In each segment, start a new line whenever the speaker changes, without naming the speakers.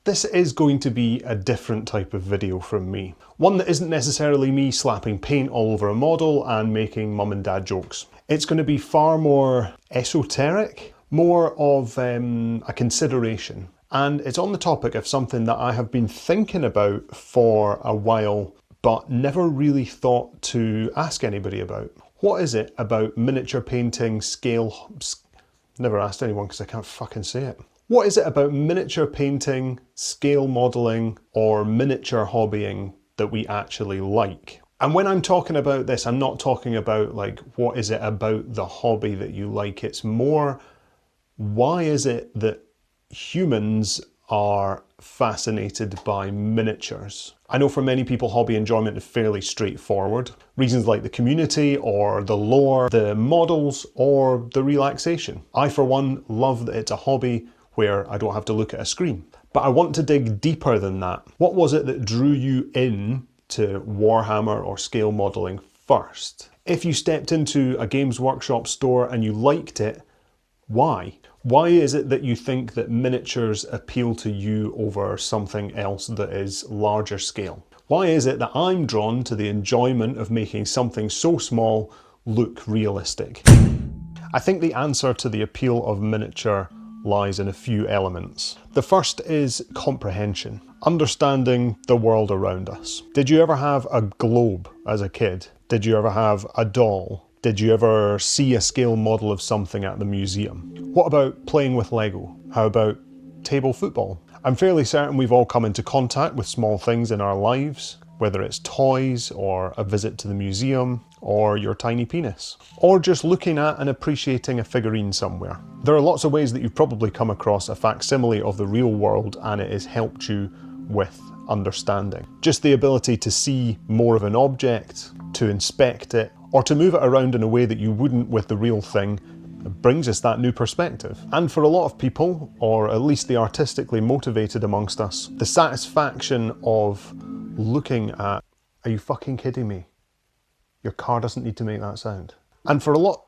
This is going to be a different type of video from me. One that isn't necessarily me slapping paint all over a model and making mum and dad jokes. It's going to be far more esoteric, more of a consideration. And it's on the topic of something that I have been thinking about for a while, but never really thought to ask anybody about. What is it about miniature painting, never asked anyone because I can't fucking say it. What is it about miniature painting, scale modelling, or miniature hobbying that we actually like? And when I'm talking about this, I'm not talking about like, what is it about the hobby that you like? It's more, why is it that humans are fascinated by miniatures? I know for many people, hobby enjoyment is fairly straightforward. Reasons like the community or the lore, the models or the relaxation. I, for one, love that it's a hobby where I don't have to look at a screen. But I want to dig deeper than that. What was it that drew you in to Warhammer or scale modelling first? If you stepped into a Games Workshop store and you liked it, why? Why is it that you think that miniatures appeal to you over something else that is larger scale? Why is it that I'm drawn to the enjoyment of making something so small look realistic? I think the answer to the appeal of miniature lies in a few elements. The first is comprehension, understanding the world around us. Did you ever have a globe as a kid? Did you ever have a doll? Did you ever see a scale model of something at the museum? What about playing with Lego? How about table football? I'm fairly certain we've all come into contact with small things in our lives, whether it's toys or a visit to the museum or your tiny penis, or just looking at and appreciating a figurine somewhere. There are lots of ways that you've probably come across a facsimile of the real world and it has helped you with understanding. Just the ability to see more of an object, to inspect it, or to move it around in a way that you wouldn't with the real thing brings us that new perspective. And for a lot of people, or at least the artistically motivated amongst us, the satisfaction of looking at, are you fucking kidding me? Your car doesn't need to make that sound. And for a lot,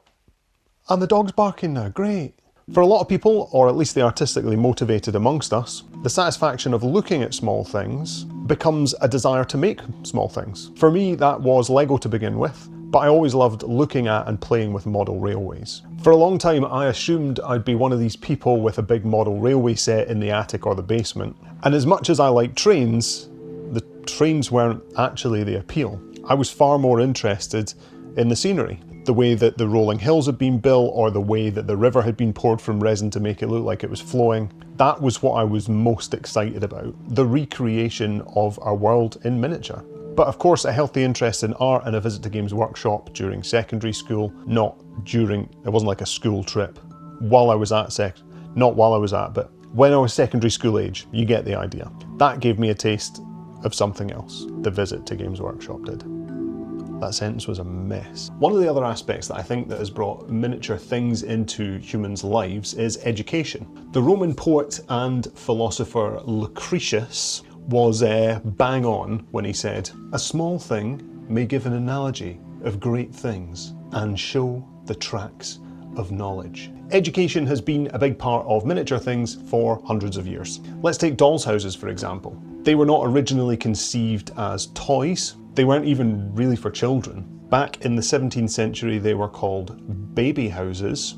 and the dog's barking now, great. For a lot of people, or at least the artistically motivated amongst us, the satisfaction of looking at small things becomes a desire to make small things. For me, that was Lego to begin with, but I always loved looking at and playing with model railways. For a long time, I assumed I'd be one of these people with a big model railway set in the attic or the basement. And as much as I like trains, the trains weren't actually the appeal. I was far more interested in the scenery, the way that the rolling hills had been built or the way that the river had been poured from resin to make it look like it was flowing. That was what I was most excited about, the recreation of our world in miniature. But of course, a healthy interest in art and a visit to Games Workshop during secondary school, not during, it wasn't like a school trip, while I was at not while I was at, but when I was secondary school age, you get the idea. That gave me a taste of something else, the visit to Games Workshop did. That sentence was a mess. One of the other aspects that I think that has brought miniature things into humans' lives is education. The Roman poet and philosopher Lucretius was bang on when he said, "A small thing may give an analogy of great things and show the tracks of knowledge." Education has been a big part of miniature things for hundreds of years. Let's take dolls' houses, for example. They were not originally conceived as toys. They weren't even really for children. Back in the 17th century, they were called baby houses.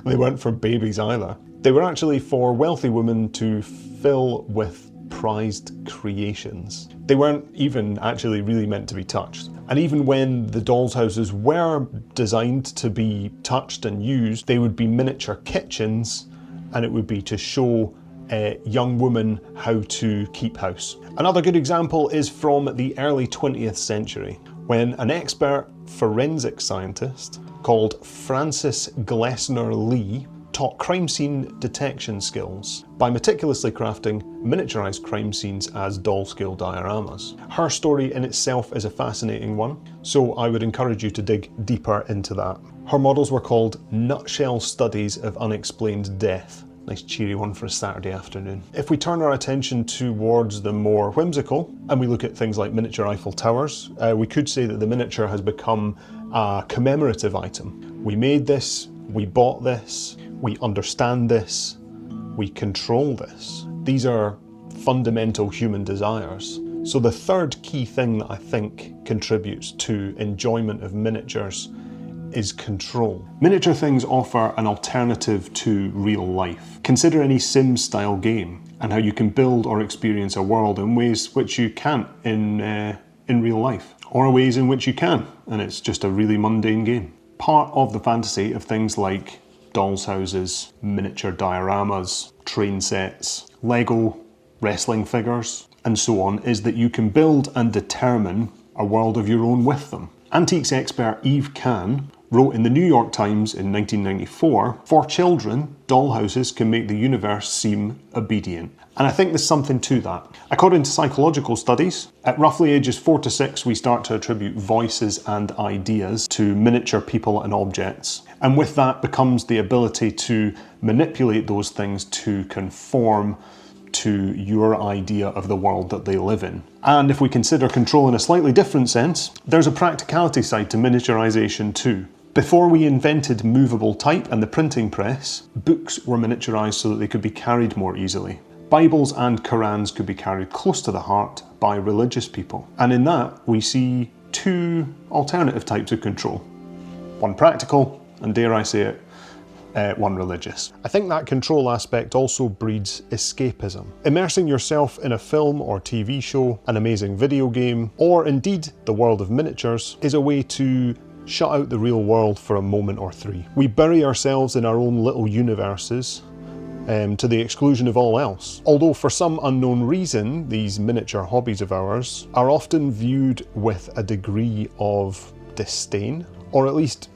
They weren't for babies either. They were actually for wealthy women to fill with prized creations. They weren't even actually really meant to be touched. And even when the dolls' houses were designed to be touched and used, they would be miniature kitchens, and it would be to show a young woman how to keep house. Another good example is from the early 20th century, when an expert forensic scientist called Francis Glessner Lee taught crime scene detection skills by meticulously crafting miniaturized crime scenes as doll-scale dioramas. Her story in itself is a fascinating one, so I would encourage you to dig deeper into that. Her models were called Nutshell Studies of Unexplained Death. Nice cheery one for a Saturday afternoon. If we turn our attention towards the more whimsical, and we look at things like miniature Eiffel Towers, we could say that the miniature has become a commemorative item. We made this, we bought this, we understand this, we control this. These are fundamental human desires. So the third key thing that I think contributes to enjoyment of miniatures is control. Miniature things offer an alternative to real life. Consider any Sims-style game and how you can build or experience a world in ways which you can't in real life, or ways in which you can, and it's just a really mundane game. Part of the fantasy of things like dolls' houses, miniature dioramas, train sets, Lego wrestling figures, and so on, is that you can build and determine a world of your own with them. Antiques expert Eve Kahn wrote in the New York Times in 1994, "For children, dollhouses can make the universe seem obedient." And I think there's something to that. According to psychological studies, at roughly ages 4 to 6, we start to attribute voices and ideas to miniature people and objects. And with that becomes the ability to manipulate those things to conform to your idea of the world that they live in. And if we consider control in a slightly different sense, there's a practicality side to miniaturization too. Before we invented movable type and the printing press, books were miniaturized so that they could be carried more easily. Bibles and Qurans could be carried close to the heart by religious people. And in that, we see two alternative types of control. One practical, and dare I say it, one religious. I think that control aspect also breeds escapism. Immersing yourself in a film or TV show, an amazing video game, or indeed the world of miniatures is a way to shut out the real world for a moment or three. We bury ourselves in our own little universes to the exclusion of all else. Although for some unknown reason, these miniature hobbies of ours are often viewed with a degree of disdain, or at least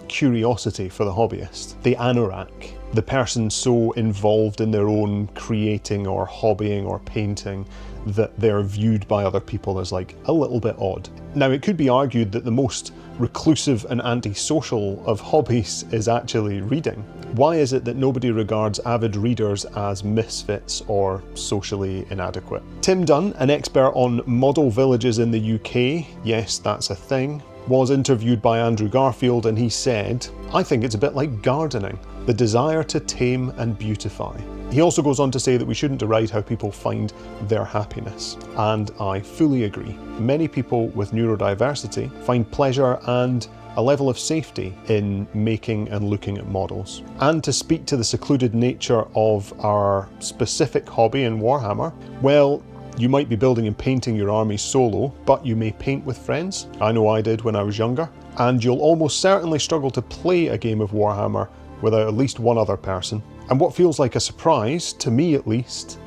curiosity for the hobbyist. The anorak, the person so involved in their own creating or hobbying or painting that they're viewed by other people as like a little bit odd. Now, it could be argued that the most reclusive and antisocial of hobbies is actually reading. Why is it that nobody regards avid readers as misfits or socially inadequate? Tim Dunn, an expert on model villages in the UK, yes, that's a thing, was interviewed by Andrew Garfield, and he said, "I think it's a bit like gardening, the desire to tame and beautify." He also goes on to say that we shouldn't deride how people find their happiness, and I fully agree. Many people with neurodiversity find pleasure and a level of safety in making and looking at models. And to speak to the secluded nature of our specific hobby in Warhammer, well, you might be building and painting your army solo, but you may paint with friends. I know I did when I was younger. And you'll almost certainly struggle to play a game of Warhammer without at least one other person. And what feels like a surprise, to me at least,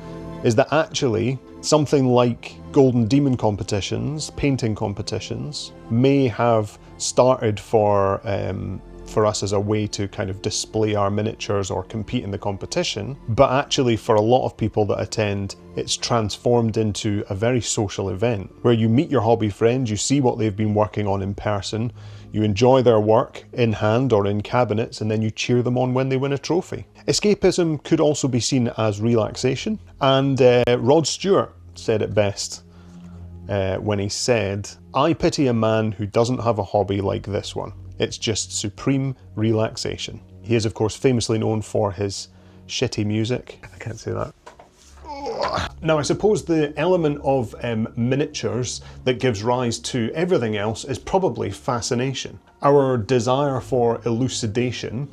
is that actually something like Golden Demon competitions, painting competitions, may have started for us as a way to kind of display our miniatures or compete in the competition, but actually for a lot of people that attend, it's transformed into a very social event where you meet your hobby friends, you see what they've been working on in person, you enjoy their work in hand or in cabinets, and then you cheer them on when they win a trophy. Escapism could also be seen as relaxation, and Rod Stewart said it best when he said, "I pity a man who doesn't have a hobby like this one. It's just supreme relaxation." He is, of course, famously known for his shitty music. I can't say that. Now, I suppose the element of miniatures that gives rise to everything else is probably fascination. Our desire for elucidation,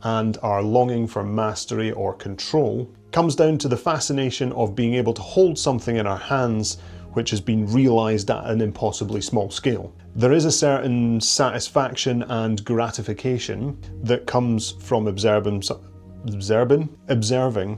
and our longing for mastery or control comes down to the fascination of being able to hold something in our hands which has been realised at an impossibly small scale. There is a certain satisfaction and gratification that comes from observing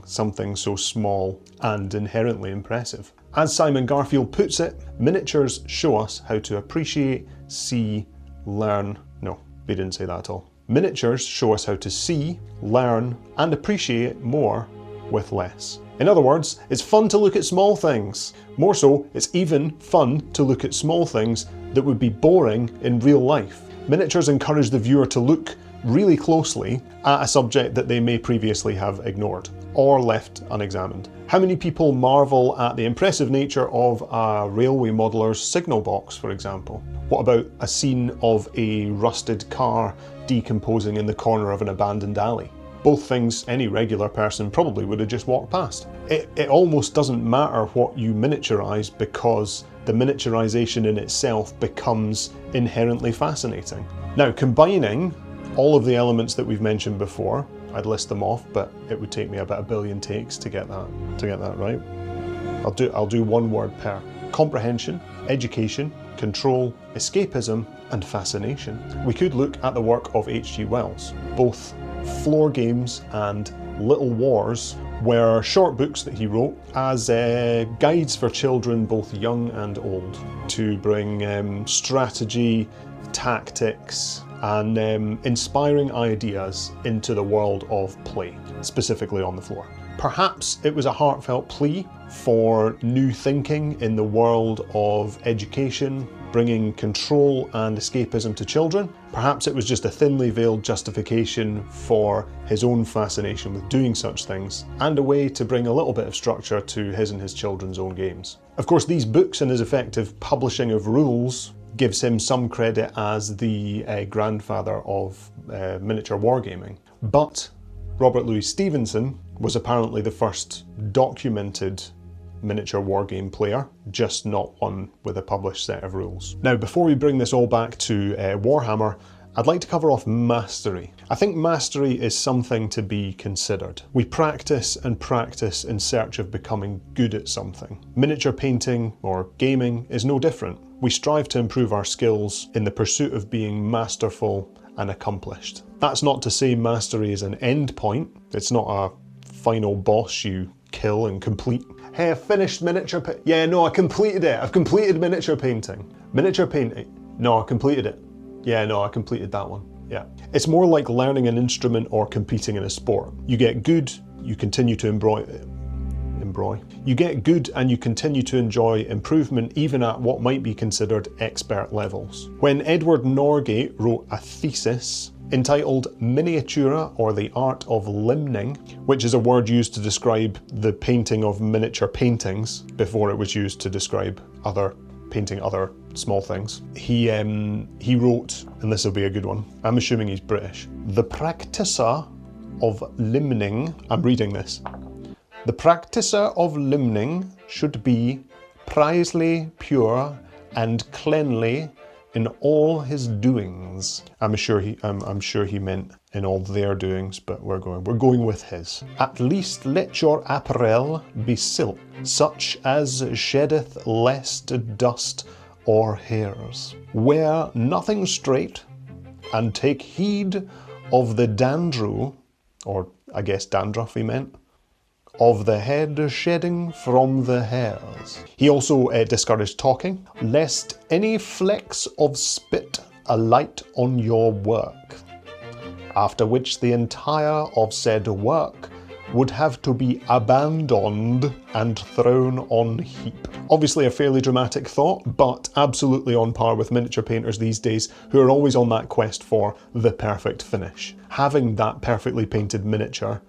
something so small and inherently impressive. As Simon Garfield puts it, miniatures show us how to appreciate, see, learn. No, they didn't say that at all. Miniatures show us how to see, learn, and appreciate more with less. In other words, it's fun to look at small things. More so, it's even fun to look at small things that would be boring in real life. Miniatures encourage the viewer to look really closely at a subject that they may previously have ignored or left unexamined. How many people marvel at the impressive nature of a railway modeller's signal box, for example? What about a scene of a rusted car decomposing in the corner of an abandoned alley? Both things any regular person probably would have just walked past. It almost doesn't matter what you miniaturize, because the miniaturization in itself becomes inherently fascinating. Now, combining all of the elements that we've mentioned before, I'd list them off, but it would take me about 1 billion takes to get that right. I'll do one word per. Comprehension, education, control, escapism, and fascination. We could look at the work of H.G. Wells. Both Floor Games and Little Wars were short books that he wrote as guides for children, both young and old, to bring strategy, tactics, and inspiring ideas into the world of play, specifically on the floor. Perhaps it was a heartfelt plea for new thinking in the world of education, bringing control and escapism to children. Perhaps it was just a thinly veiled justification for his own fascination with doing such things, and a way to bring a little bit of structure to his and his children's own games. Of course, these books and his effective publishing of rules gives him some credit as the grandfather of miniature wargaming. But Robert Louis Stevenson was apparently the first documented miniature wargame player, just not one with a published set of rules. Now, before we bring this all back to Warhammer, I'd like to cover off mastery. I think mastery is something to be considered. We practice and practice in search of becoming good at something. Miniature painting or gaming is no different. We strive to improve our skills in the pursuit of being masterful and accomplished. That's not to say mastery is an end point. It's not a final boss you kill and complete. Hey, I finished miniature yeah, no, I completed it. I've completed miniature painting. Miniature painting. No, I completed it. Yeah, no, I completed that one. Yeah. It's more like learning an instrument or competing in a sport. You get good, you continue to You get good and you continue to enjoy improvement even at what might be considered expert levels. When Edward Norgate wrote a thesis entitled Miniatura, or the Art of Limning, which is a word used to describe the painting of miniature paintings before it was used to describe painting other small things. He wrote, and this will be a good one, I'm assuming he's British, the practicer of limning, I'm reading this, the practicer of limning should be prisely pure and cleanly in all his doings. I'm sure he meant in all their doings, but we're going with his. At least let your apparel be silk, such as sheddeth less dust or hairs. Wear nothing straight, and take heed of the dandruff, or I guess dandruff he meant, of the head shedding from the hairs. He also discouraged talking, lest any flecks of spit alight on your work, after which the entire of said work would have to be abandoned and thrown on heap. Obviously a fairly dramatic thought, but absolutely on par with miniature painters these days, who are always on that quest for the perfect finish. Having that perfectly painted miniature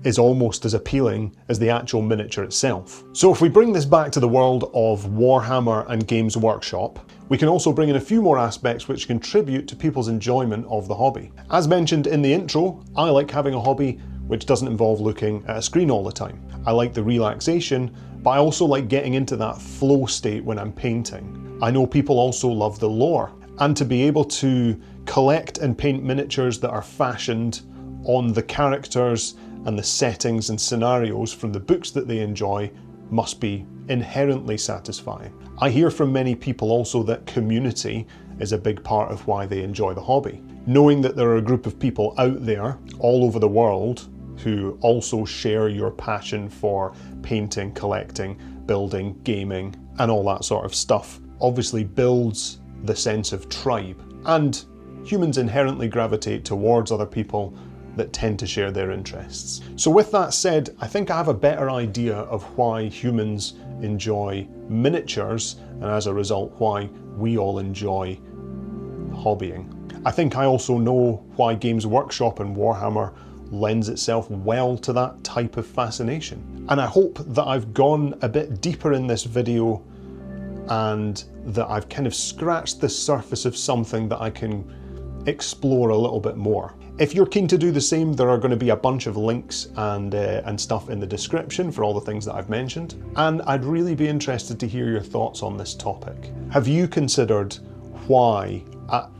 is almost as appealing as the actual miniature itself. So if we bring this back to the world of Warhammer and Games Workshop, we can also bring in a few more aspects which contribute to people's enjoyment of the hobby. As mentioned in the intro, I like having a hobby which doesn't involve looking at a screen all the time. I like the relaxation, but I also like getting into that flow state when I'm painting. I know people also love the lore, and to be able to collect and paint miniatures that are fashioned on the characters and the settings and scenarios from the books that they enjoy must be inherently satisfying. I hear from many people also that community is a big part of why they enjoy the hobby. Knowing that there are a group of people out there all over the world who also share your passion for painting, collecting, building, gaming, and all that sort of stuff obviously builds the sense of tribe. And humans inherently gravitate towards other people that tend to share their interests. So with that said, I think I have a better idea of why humans enjoy miniatures, and as a result, why we all enjoy hobbying. I think I also know why Games Workshop and Warhammer lends itself well to that type of fascination. And I hope that I've gone a bit deeper in this video and that I've kind of scratched the surface of something that I can explore a little bit more. If you're keen to do the same, there are going to be a bunch of links and stuff in the description for all the things that I've mentioned. And I'd really be interested to hear your thoughts on this topic. Have you considered why,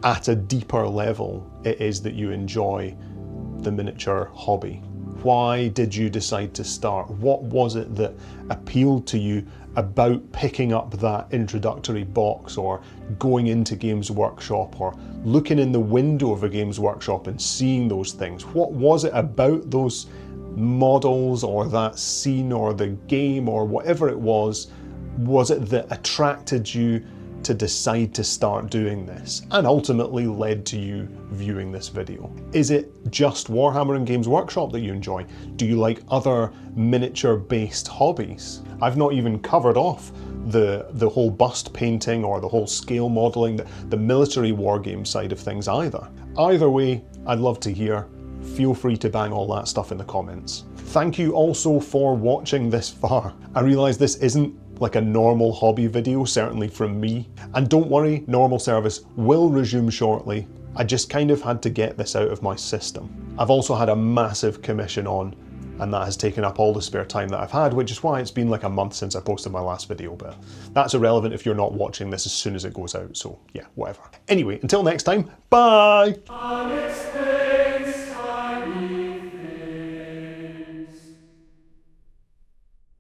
at a deeper level, it is that you enjoy the miniature hobby? Why did you decide to start? What was it that appealed to you about picking up that introductory box, or going into Games Workshop, or looking in the window of a Games Workshop and seeing those things? What was it about those models or that scene or the game or whatever it was it that attracted you to decide to start doing this and ultimately led to you viewing this video? Is it just Warhammer and Games Workshop that you enjoy? Do you like other miniature based hobbies? I've not even covered off the whole bust painting or the whole scale modelling, the military wargame side of things either. Either way, I'd love to hear. Feel free to bang all that stuff in the comments. Thank you also for watching this far. I realise this isn't like a normal hobby video, certainly from me. And don't worry, normal service will resume shortly. I just kind of had to get this out of my system. I've also had a massive commission on, and that has taken up all the spare time that I've had, which is why it's been like a month since I posted my last video, but that's irrelevant if you're not watching this as soon as it goes out, so yeah, whatever. Anyway, until next time, bye!